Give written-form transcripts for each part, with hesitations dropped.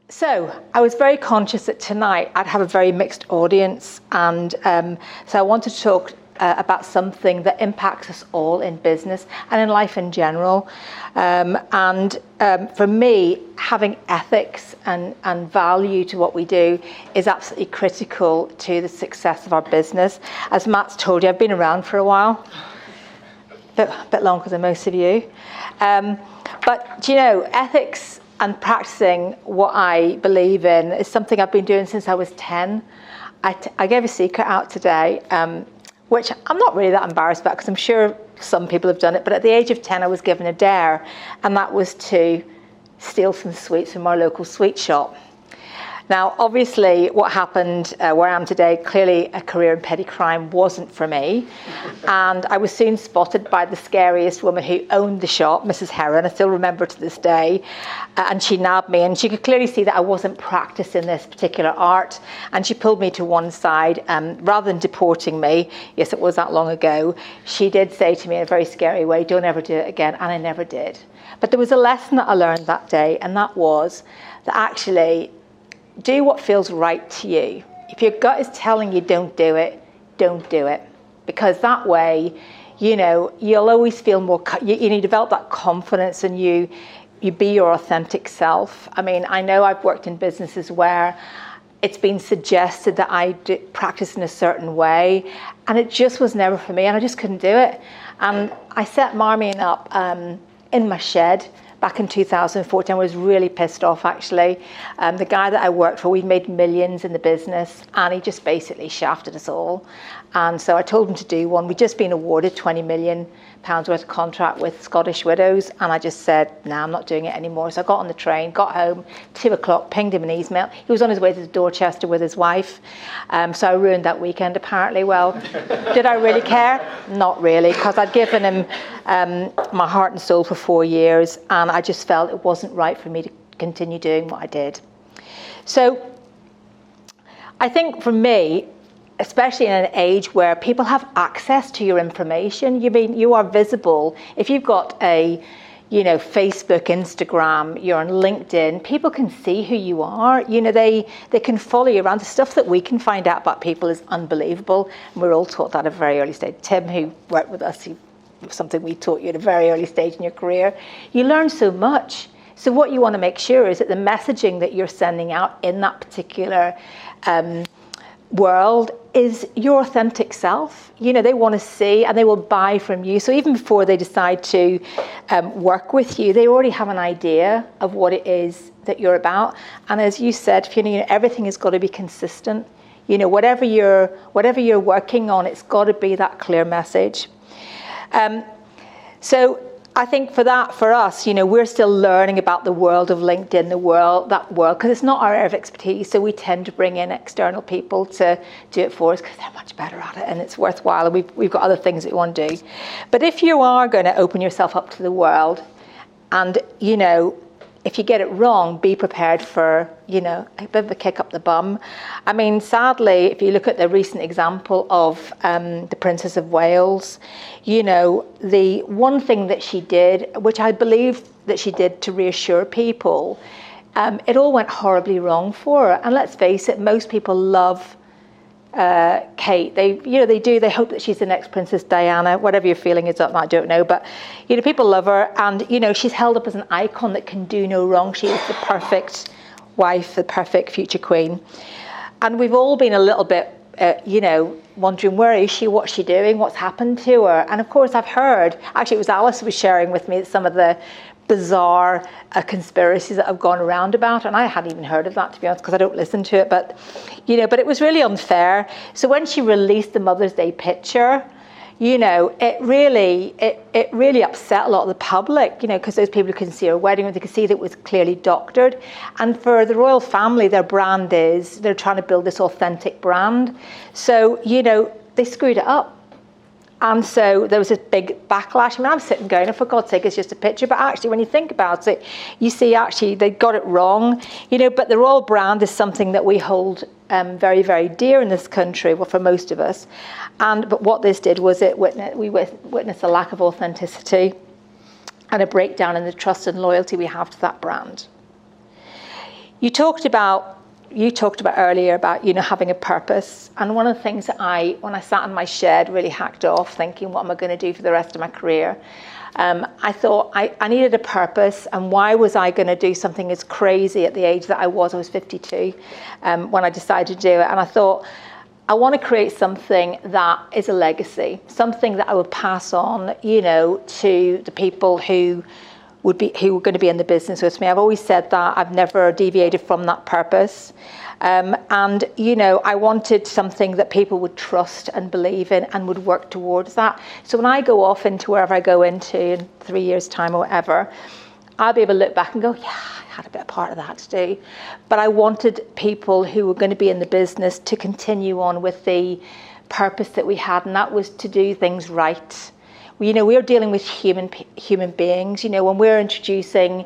So I was very conscious that tonight I'd have a very mixed audience, and so I wanted to talk about something that impacts us all in business and in life in general. For me, having ethics and value to what we do is absolutely critical to the success of our business. As Matt's told you, I've been around for a while, a bit longer than most of you. But do you know, ethics and practicing what I believe in is something I've been doing since I was 10. I gave a secret out today, which I'm not really that embarrassed about because I'm sure some people have done it. But at the age of 10, I was given a dare, and that was to steal some sweets from our local sweet shop. Now, obviously, what happened where I am today, clearly a career in petty crime wasn't for me. And I was soon spotted by the scariest woman who owned the shop, Mrs. Heron. I still remember to this day. And she nabbed me, and she could clearly see that I wasn't practicing this particular art. And she pulled me to one side. Rather than deporting me, yes, it was that long ago, she did say to me in a very scary way, "Don't ever do it again." And I never did. But there was a lesson that I learned that day, and that was that actually, do what feels right to you. If your gut is telling you don't do it, don't do it. Because that way, you know, you'll always feel more, you develop that confidence, and you be your authentic self. I mean, I know I've worked in businesses where it's been suggested that I practice in a certain way, and it just was never for me, and I just couldn't do it. And I set Marmion up in my shed back in 2014. I was really pissed off, actually. The guy that I worked for, we'd made millions in the business, and he just basically shafted us all. And so I told him to do one. We'd just been awarded £20 million worth of contract with Scottish Widows, and I just said, I'm not doing it anymore. So I got on the train, got home, 2 o'clock, pinged him an email. He was on his way to Dorchester with his wife. So I ruined that weekend, apparently. Well, did I really care? Not really, because I'd given him my heart and soul for 4 years, and I just felt it wasn't right for me to continue doing what I did. So I think for me, especially in an age where people have access to your information, you are visible. If you've got a, Facebook, Instagram, you're on LinkedIn, people can see who you are. They can follow you around. The stuff that we can find out about people is unbelievable. And we're all taught that at a very early stage. Tim, who worked with us, something we taught you at a very early stage in your career. You learn so much. So what you want to make sure is that the messaging that you're sending out in that particular world is your authentic self. They want to see, and they will buy from you. So even before they decide to work with you, they already have an idea of what it is that you're about. And as you said, everything has got to be consistent. Whatever you're working on, it's got to be that clear message. So I think for us, we're still learning about the world of LinkedIn, that world, because it's not our area of expertise. So we tend to bring in external people to do it for us because they're much better at it, and it's worthwhile. And we've got other things that we want to do. But if you are going to open yourself up to the world, and if you get it wrong, be prepared for, a bit of a kick up the bum. I mean, sadly, if you look at the recent example of the Princess of Wales, the one thing that she did, which I believe that she did to reassure people, it all went horribly wrong for her. And let's face it, most people love Kate. They hope that she's the next Princess Diana. Whatever your feeling is on that, I don't know, but people love her, and she's held up as an icon that can do no wrong. She is the perfect wife, the perfect future queen. And we've all been a little bit wondering, where is she, what's she doing, what's happened to her? And of course I've heard, actually it was Alice who was sharing with me some of the bizarre conspiracies that have gone around about, and I hadn't even heard of that, to be honest, because I don't listen to it, but it was really unfair. So when she released the Mother's Day picture, it really upset a lot of the public, because those people who couldn't see her wedding, they could see that it was clearly doctored. And for the royal family, their brand they're trying to build this authentic brand. So, they screwed it up. And so there was a big backlash. I mean, I'm sitting going, oh, for God's sake, it's just a picture. But actually, when you think about it, you see, actually, they got it wrong. But the royal brand is something that we hold very, very dear in this country, well, for most of us. But what this did was we witnessed a lack of authenticity and a breakdown in the trust and loyalty we have to that brand. You talked about earlier about, having a purpose. And one of the things that when I sat in my shed, really hacked off thinking, what am I going to do for the rest of my career? I thought I needed a purpose, and why was I going to do something as crazy at the age that I was 52 when I decided to do it. And I thought, I want to create something that is a legacy, something that I would pass on, to the people who were going to be in the business with me. I've always said that. I've never deviated from that purpose. And I wanted something that people would trust and believe in and would work towards that. So when I go off into wherever I go into in 3 years' time or whatever, I'll be able to look back and go, yeah, I had a bit of part of that to do. But I wanted people who were going to be in the business to continue on with the purpose that we had, and that was to do things right. We're dealing with human beings. When we're introducing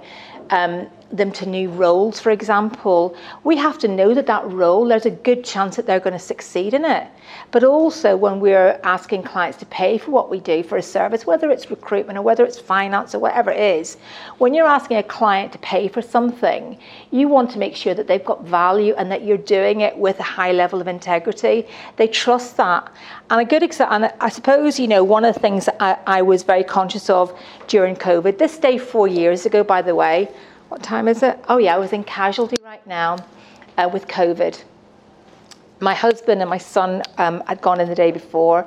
them to new roles, for example, we have to know that role, there's a good chance that they're going to succeed in it. But also when we're asking clients to pay for what we do for a service, whether it's recruitment or whether it's finance or whatever it is, when you're asking a client to pay for something, you want to make sure that they've got value and that you're doing it with a high level of integrity. They trust that. And a good example, and I suppose, one of the things that I was very conscious of during COVID, this day 4 years ago, by the way, what time is it? Oh yeah, I was in casualty right now with COVID. My husband and my son had gone in the day before,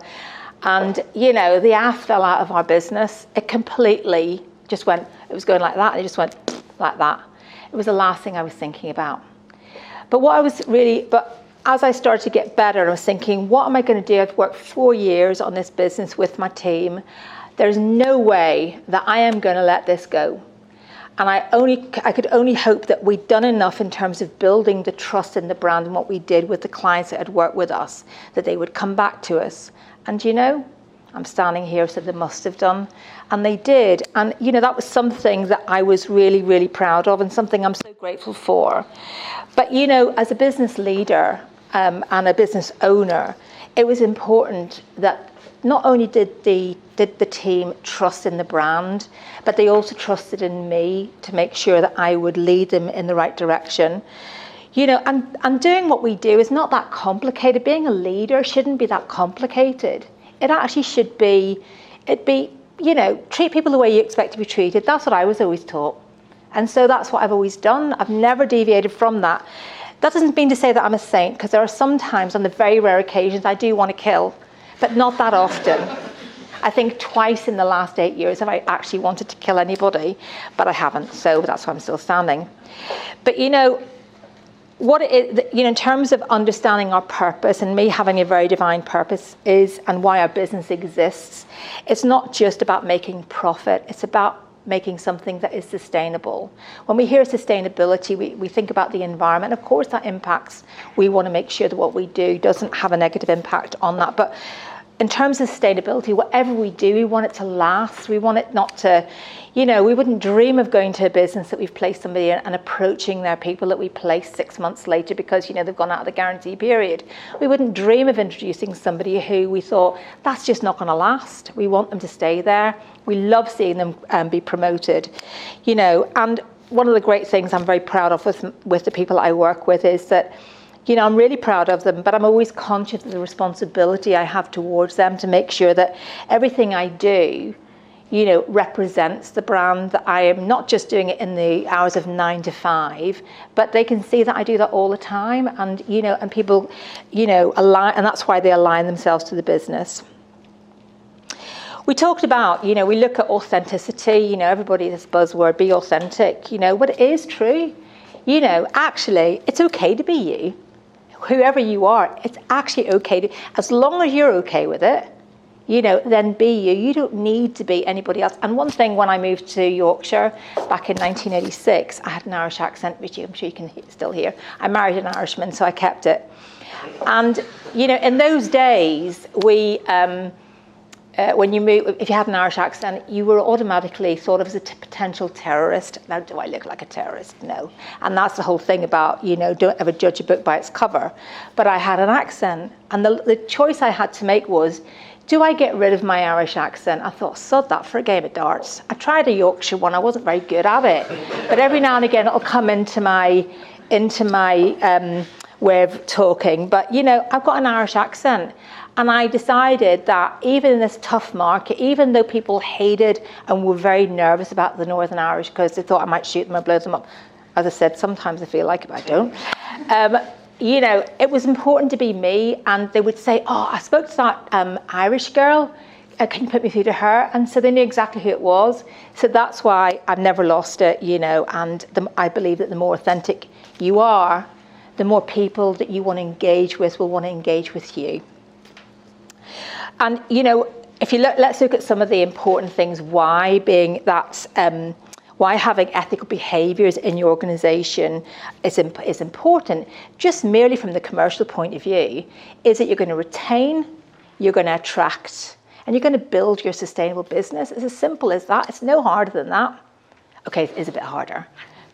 and the ass fell out of our business. It completely just went, it was going like that, and it just went like that. It was the last thing I was thinking about. But as I started to get better, I was thinking, what am I going to do? I've worked 4 years on this business with my team. There's no way that I am going to let this go. And I could only hope that we'd done enough in terms of building the trust in the brand and what we did with the clients that had worked with us, that they would come back to us. And I'm standing here, so they must have done. And they did. And, that was something that I was really, really proud of and something I'm so grateful for. But, as a business leader and a business owner, it was important that not only did the team trust in the brand, but they also trusted in me to make sure that I would lead them in the right direction. And doing what we do is not that complicated. Being a leader shouldn't be that complicated. It actually should be, treat people the way you expect to be treated. That's what I was always taught. And so that's what I've always done. I've never deviated from that. That doesn't mean to say that I'm a saint, because there are some times, on the very rare occasions, I do want to kill, but not that often. I think twice in the last 8 years have I actually wanted to kill anybody, but I haven't, so that's why I'm still standing. But what it is, in terms of understanding our purpose and me having a very divine purpose and why our business exists, it's not just about making profit, it's about making something that is sustainable. When we hear sustainability, we think about the environment. Of course, that impacts. We want to make sure that what we do doesn't have a negative impact on that. But in terms of sustainability, whatever we do, we want it to last. We want it not to, we wouldn't dream of going to a business that we've placed somebody in and approaching their people that we placed 6 months later because, they've gone out of the guarantee period. We wouldn't dream of introducing somebody who we thought, that's just not going to last. We want them to stay there. We love seeing them be promoted, and one of the great things I'm very proud of with the people I work with is that, I'm really proud of them, but I'm always conscious of the responsibility I have towards them to make sure that everything I do, represents the brand, that I am not just doing it in the hours of 9 to 5, but they can see that I do that all the time, and, and people, align, and that's why they align themselves to the business. We talked about, we look at authenticity, everybody, this buzzword, be authentic, but it is true. Actually, it's okay to be you. Whoever you are, it's actually okay as long as you're okay with it, then be you. You don't need to be anybody else. And one thing, when I moved to Yorkshire back in 1986, I had an Irish accent, which I'm sure you can still hear. I married an Irishman, so I kept it. And, in those days, when you move, if you had an Irish accent, you were automatically thought of as a potential terrorist. Now, do I look like a terrorist? No. And that's the whole thing about, don't ever judge a book by its cover. But I had an accent. And the choice I had to make was, do I get rid of my Irish accent? I thought, sod that for a game of darts. I tried a Yorkshire one. I wasn't very good at it. But every now and again, it'll come into my into my way of talking, but you know, I've got an Irish accent, and I decided that even in this tough market, even though people hated and were very nervous about the Northern Irish because they thought I might shoot them or blow them up, as I said, sometimes I feel like it, but I don't. You know, it was important to be me, and they would say, oh, I spoke to that Irish girl, can you put me through to her? And so they knew exactly who it was. So that's why I've never lost it, you know, and I believe that the more authentic you are, the more people that you want to engage with will want to engage with you. And, you know, if you look, let's look at some of the important things why being that, why having ethical behaviours in your organisation is important, just merely from the commercial point of view, is that you're going to retain, you're going to attract, and you're going to build your sustainable business. It's as simple as that. It's no harder than that. Okay, it is a bit harder.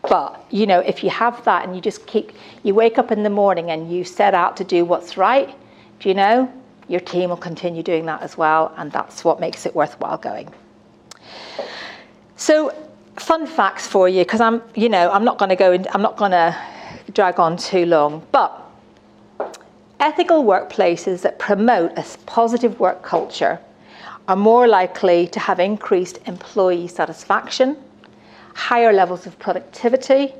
But, you know, if you have that and you just you wake up in the morning and you set out to do what's right, do you know, your team will continue doing that as well. And that's what makes it worthwhile going. So, fun facts for you, because I'm not going to drag on too long, but ethical workplaces that promote a positive work culture are more likely to have increased employee satisfaction, higher levels of productivity,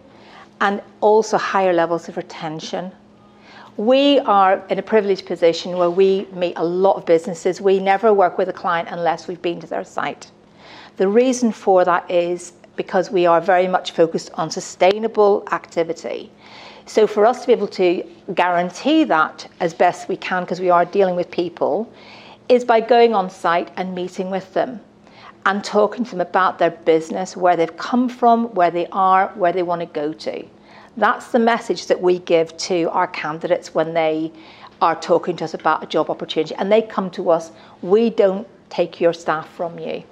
and also higher levels of retention. We are in a privileged position where we meet a lot of businesses. We never work with a client unless we've been to their site. The reason for that is because we are very much focused on sustainable activity. So for us to be able to guarantee that as best we can, because we are dealing with people, is by going on site and meeting with them and talking to them about their business, where they've come from, where they are, where they want to go to. That's the message that we give to our candidates when they are talking to us about a job opportunity. And they come to us, we don't take your staff from you.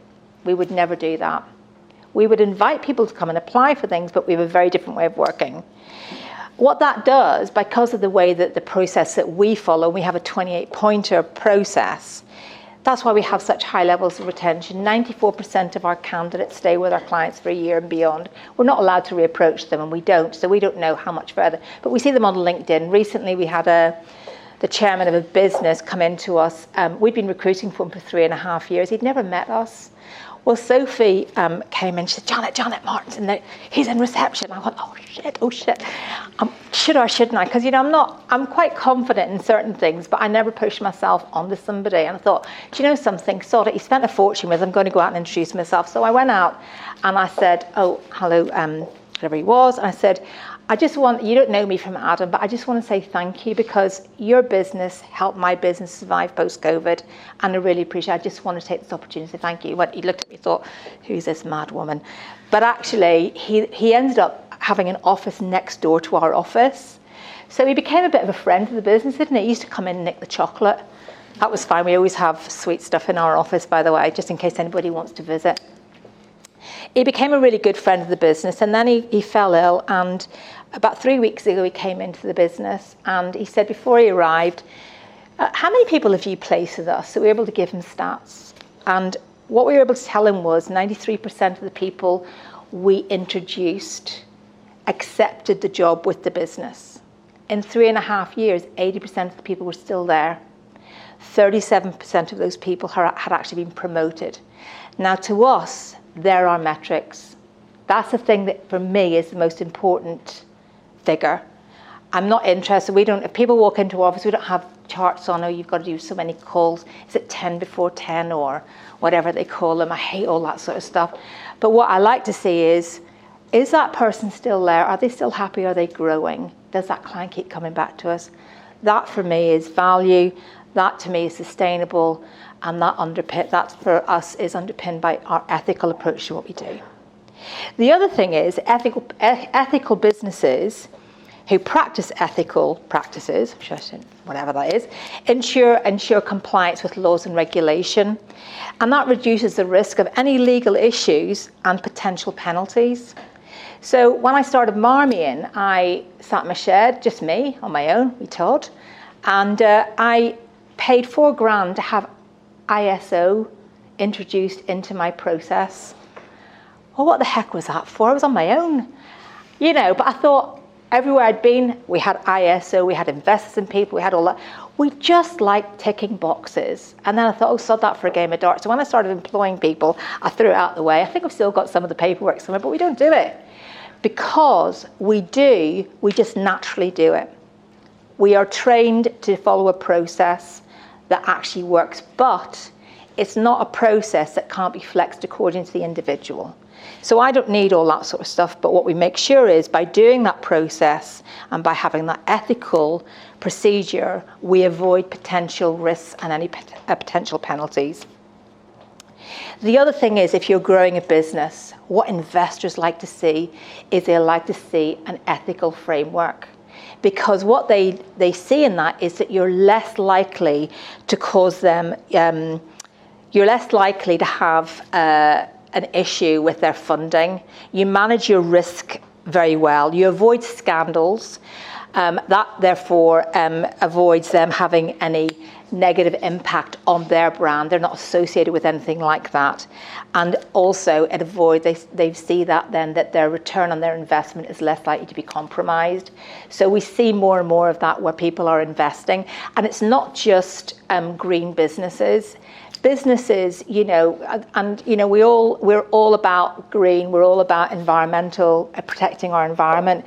We would never do that. We would invite people to come and apply for things, but we have a very different way of working. What that does, because of the way that the process that we follow, we have a 28-pointer process. That's why we have such high levels of retention. 94% of our candidates stay with our clients for a year and beyond. We're not allowed to reapproach them, and we don't, so we don't know how much further. But we see them on LinkedIn. Recently, we had the chairman of a business come into us. We'd been recruiting for him for 3.5 years. He'd never met us. Well, Sophie came in, she said, Janet Martin, he's in reception. I went, oh shit. Should or shouldn't I? Because, you know, I'm quite confident in certain things, but I never push myself onto somebody. And I thought, do you know something? Sort of, he spent a fortune with, I'm going to go out and introduce myself. So I went out and I said, oh, hello, whatever he was. And I said, you don't know me from Adam, but I just want to say thank you, because your business helped my business survive post-COVID, and I really appreciate it. I just want to take this opportunity to say thank you. He looked at me and thought, who's this mad woman? But actually, he ended up having an office next door to our office. So he became a bit of a friend of the business, didn't he? He used to come in and nick the chocolate. That was fine. We always have sweet stuff in our office, by the way, just in case anybody wants to visit. He became a really good friend of the business, and then he fell ill, and about 3 weeks ago he came into the business, and he said before he arrived, how many people have you placed with us? So we were able to give him stats, and what we were able to tell him was 93% of the people we introduced accepted the job with the business. In 3.5 years, 80% of the people were still there. 37% of those people had actually been promoted. Now, to us, there are metrics. That's the thing that, for me, is the most important figure. I'm not interested. If people walk into our office, we don't have charts on, oh, you've got to do so many calls. Is it 10 before 10 or whatever they call them? I hate all that sort of stuff. But what I like to see is that person still there? Are they still happy? Are they growing? Does that client keep coming back to us? That, for me, is value. That, to me, is sustainable. And that for us is underpinned by our ethical approach to what we do. The other thing is ethical businesses who practice ethical practices, whatever that is, ensure compliance with laws and regulation, and that reduces the risk of any legal issues and potential penalties. So when I started Marmion, I sat in my shed, just me on my own, we Todd, and I paid $4,000 to have ISO introduced into my process. Well, what the heck was that for? I was on my own, but I thought, everywhere I'd been, we had ISO, we had investors in people, we had all that. We just liked ticking boxes. And then I thought, sod that for a game of darts. So when I started employing people, I threw it out the way. I think I've still got some of the paperwork somewhere, but we don't do it. Because we just naturally do it. We are trained to follow a process that actually works, but it's not a process that can't be flexed according to the individual. So I don't need all that sort of stuff, but what we make sure is by doing that process and by having that ethical procedure, we avoid potential risks and any potential penalties. The other thing is, if you're growing a business, what investors like to see is they like to see an ethical framework. Because what they see in that is that you're less likely to cause them, you're less likely to have an issue with their funding. You manage your risk very well. You avoid scandals. That therefore avoids them having any negative impact on their brand. They're not associated with anything like that. And also it avoids, they see that then that their return on their investment is less likely to be compromised. So we see more and more of that where people are investing. And it's not just green businesses. Businesses, we're all about green, we're all about environmental, protecting our environment.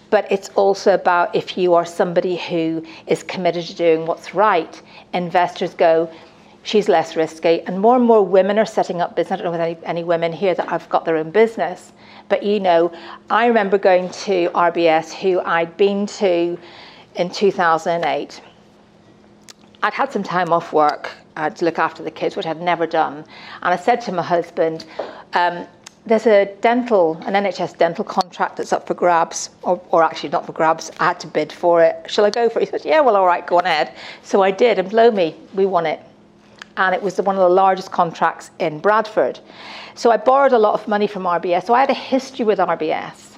But it's also about, if you are somebody who is committed to doing what's right, investors go, she's less risky. And more women are setting up business. I don't know if any women here that have got their own business. But I remember going to RBS, who I'd been to in 2008. I'd had some time off work to look after the kids, which I'd never done. And I said to my husband, there's an NHS dental contract that's up for grabs, or actually not for grabs. I had to bid for it. Shall I go for it? He said, yeah, well, all right, go on ahead. So I did, and blow me, we won it. And it was one of the largest contracts in Bradford. So I borrowed a lot of money from RBS. So I had a history with RBS.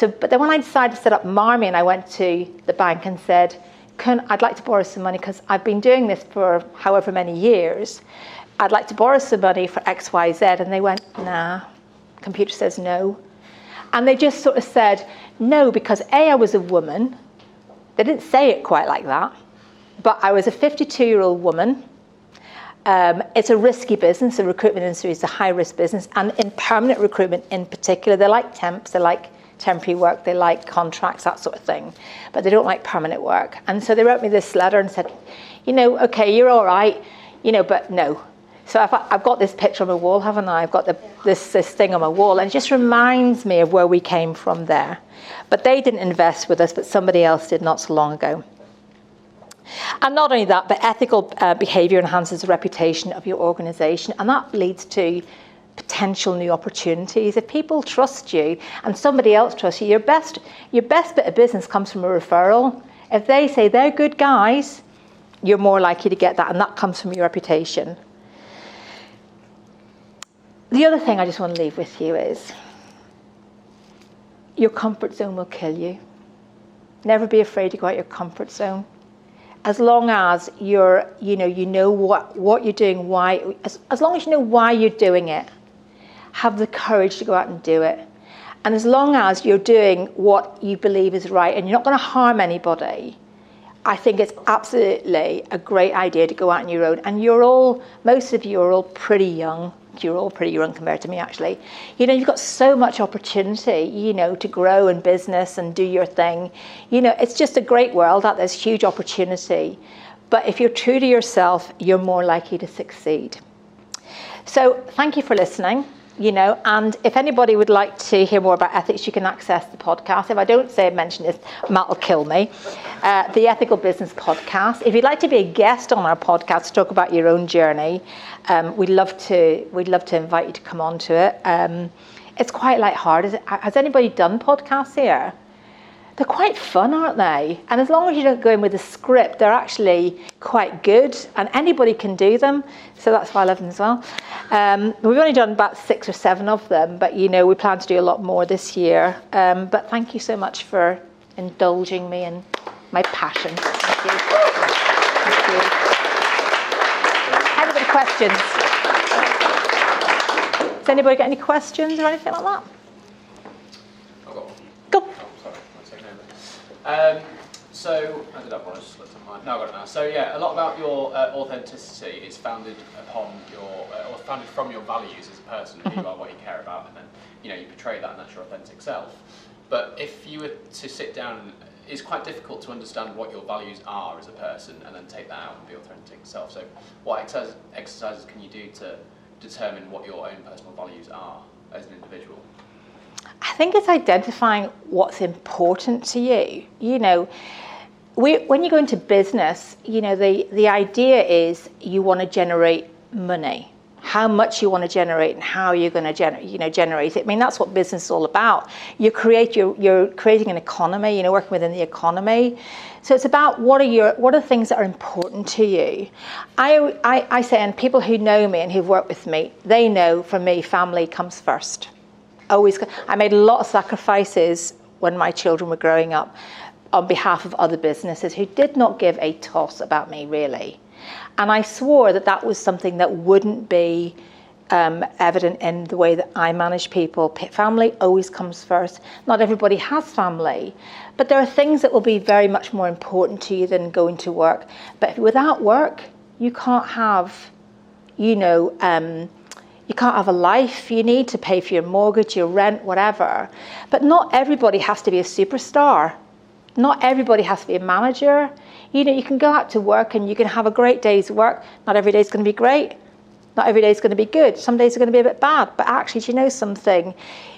But then when I decided to set up Marmion, I went to the bank and said, I'd like to borrow some money because I've been doing this for however many years. I'd like to borrow some money for X, Y, Z. And they went, nah. Computer says no. And they just sort of said no, because I was a woman. They didn't say it quite like that, but I was a 52-year-old woman. It's a risky business. The recruitment industry is a high-risk business, and in permanent recruitment in particular, they like temps, they like temporary work, they like contracts, that sort of thing, but they don't like permanent work. And so they wrote me this letter and said, okay, you're all right, but no. So I've got this picture on my wall, haven't I? I've got this thing on my wall, and it just reminds me of where we came from there. But they didn't invest with us, but somebody else did not so long ago. And not only that, but ethical behaviour enhances the reputation of your organisation, and that leads to potential new opportunities. If people trust you and somebody else trusts you, your best bit of business comes from a referral. If they say they're good guys, you're more likely to get that, and that comes from your reputation. The other thing I just want to leave with you is your comfort zone will kill you. Never be afraid to go out your comfort zone. As long as you know what you're doing, why, as long as you know why you're doing it, have the courage to go out and do it. And as long as you're doing what you believe is right and you're not going to harm anybody, I think it's absolutely a great idea to go out on your own. And most of you are all pretty young. You're all pretty young compared to me, actually. You've got so much opportunity, to grow in business and do your thing. It's just a great world out there's huge opportunity. But if you're true to yourself, you're more likely to succeed. So thank you for listening. And if anybody would like to hear more about ethics, you can access the podcast. If I don't mention this, Matt will kill me. The Ethical Business Podcast. If you'd like to be a guest on our podcast to talk about your own journey, we'd love to invite you to come on to it. It's quite lighthearted. Has anybody done podcasts here? They're quite fun, aren't they? And as long as you don't go in with a script, they're actually quite good, and anybody can do them. So that's why I love them as well. We've only done about 6 or 7 of them, but we plan to do a lot more this year. But thank you so much for indulging me in my passion. Thank you. Thank you. Anybody questions? Has anybody got any questions or anything like that? I've got one. Go. Oh, sorry. One second. So, I did have one, I just looked at mine. No, I got it now. So yeah, a lot about your authenticity is founded upon or founded from your values as a person, who you are, what you care about, and then, you portray that, and that's your authentic self. But if you were to sit down, it's quite difficult to understand what your values are as a person, and then take that out and be authentic self. So what exercises can you do to determine what your own personal values are as an individual? I think it's identifying what's important to you. When you go into business, the idea is you want to generate money. How much you want to generate and how you're going to generate it. I mean, that's what business is all about. You're creating an economy, working within the economy. So it's about what are the things that are important to you. I say, and people who know me and who've worked with me, they know for me, family comes first. Always. I made a lot of sacrifices when my children were growing up on behalf of other businesses who did not give a toss about me, really. And I swore that was something that wouldn't be evident in the way that I manage people. Family always comes first. Not everybody has family, but there are things that will be very much more important to you than going to work. But without work, you can't have, you can't have a life. You need to pay for your mortgage, your rent, whatever. But not everybody has to be a superstar. Not everybody has to be a manager. You can go out to work and you can have a great day's work. Not every day is going to be great. Not every day is going to be good. Some days are going to be a bit bad. But actually, do you know something?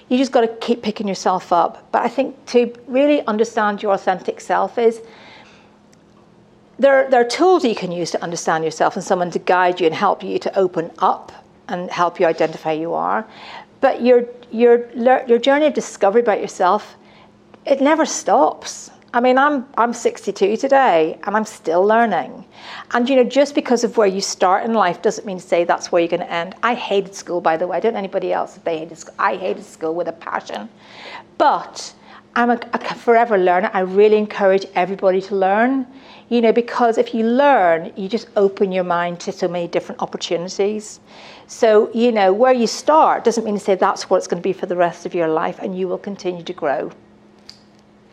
You just got to keep picking yourself up. But I think to really understand your authentic self is there are tools you can use to understand yourself and someone to guide you and help you to open up and help you identify who you are. But your journey of discovery about yourself, it never stops. I mean, I'm 62 today and I'm still learning. And just because of where you start in life doesn't mean to say that's where you're going to end. I hated school, by the way. I don't know anybody else if they hated school. I hated school with a passion. But I'm a forever learner. I really encourage everybody to learn, because if you learn, you just open your mind to so many different opportunities. So, where you start doesn't mean to say that's what it's going to be for the rest of your life, and you will continue to grow.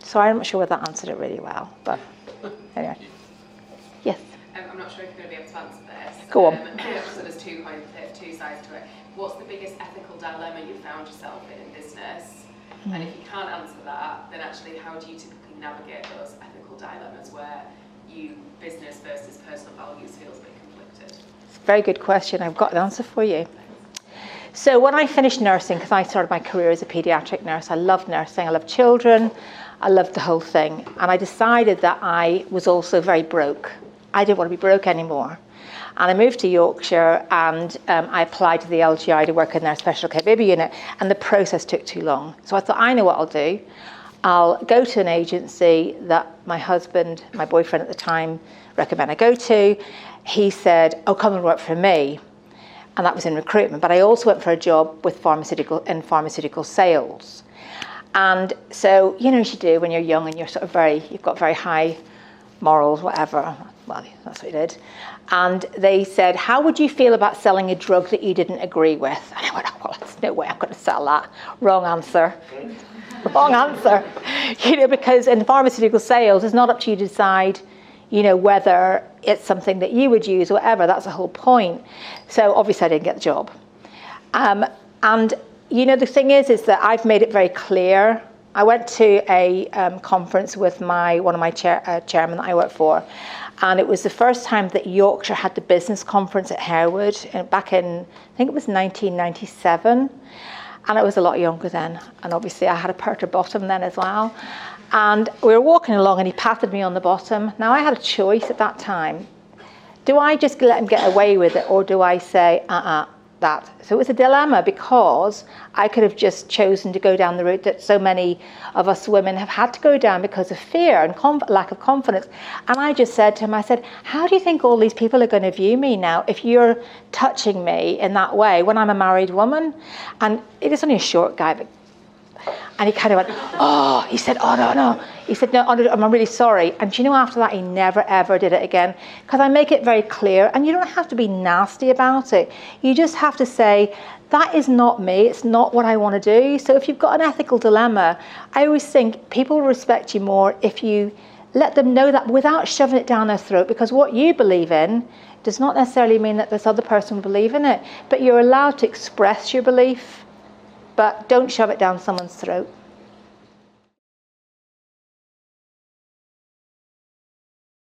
So I'm not sure whether that answered it really well, but anyway. Yes? I'm not sure if you're going to be able to answer this. Go on. So there's two sides to it. What's the biggest ethical dilemma you found yourself in business? Mm-hmm. And if you can't answer that, then actually how do you typically navigate those ethical dilemmas where business versus personal values feels a bit conflicted? It's a very good question. I've got an answer for you. So when I finished nursing, because I started my career as a paediatric nurse, I loved nursing, I loved children, I loved the whole thing. And I decided that I was also very broke. I didn't want to be broke anymore. And I moved to Yorkshire and I applied to the LGI to work in their special care baby unit, and the process took too long. So I thought, I know what I'll do. I'll go to an agency that my husband, my boyfriend at the time, recommended I go to. He said, oh, come and work for me. And that was in recruitment. But I also went for a job with pharmaceutical sales. And so, as you do when you're young and you're sort of you've got very high morals, whatever. Well, that's what I did. And they said, how would you feel about selling a drug that you didn't agree with? And I went, oh, well, there's no way I'm going to sell that. Wrong answer. Wrong answer. Because in pharmaceutical sales, it's not up to you to decide, whether it's something that you would use or whatever. That's the whole point. So obviously I didn't get the job. And the thing is that I've made it very clear. I went to a conference with one of my chairmen that I work for, and it was the first time that Yorkshire had the business conference at Harewood back in, I think it was 1997, and I was a lot younger then, and obviously I had a perter bottom then as well. And we were walking along and he patted me on the bottom. Now I had a choice at that time. Do I just let him get away with it, or do I say, that? So it was a dilemma, because I could have just chosen to go down the route that so many of us women have had to go down because of fear and lack of confidence. And I just said to him, I said, how do you think all these people are going to view me now if you're touching me in that way when I'm a married woman? And it is only a short guy, but And he kind of went, oh, he said, oh, no. He said, no, I'm really sorry. And do you know, after that, he never, ever did it again. Because I make it very clear, and you don't have to be nasty about it. You just have to say, that is not me. It's not what I want to do. So if you've got an ethical dilemma, I always think people will respect you more if you let them know that without shoving it down their throat, because what you believe in does not necessarily mean that this other person will believe in it. But you're allowed to express your belief, but don't shove it down someone's throat.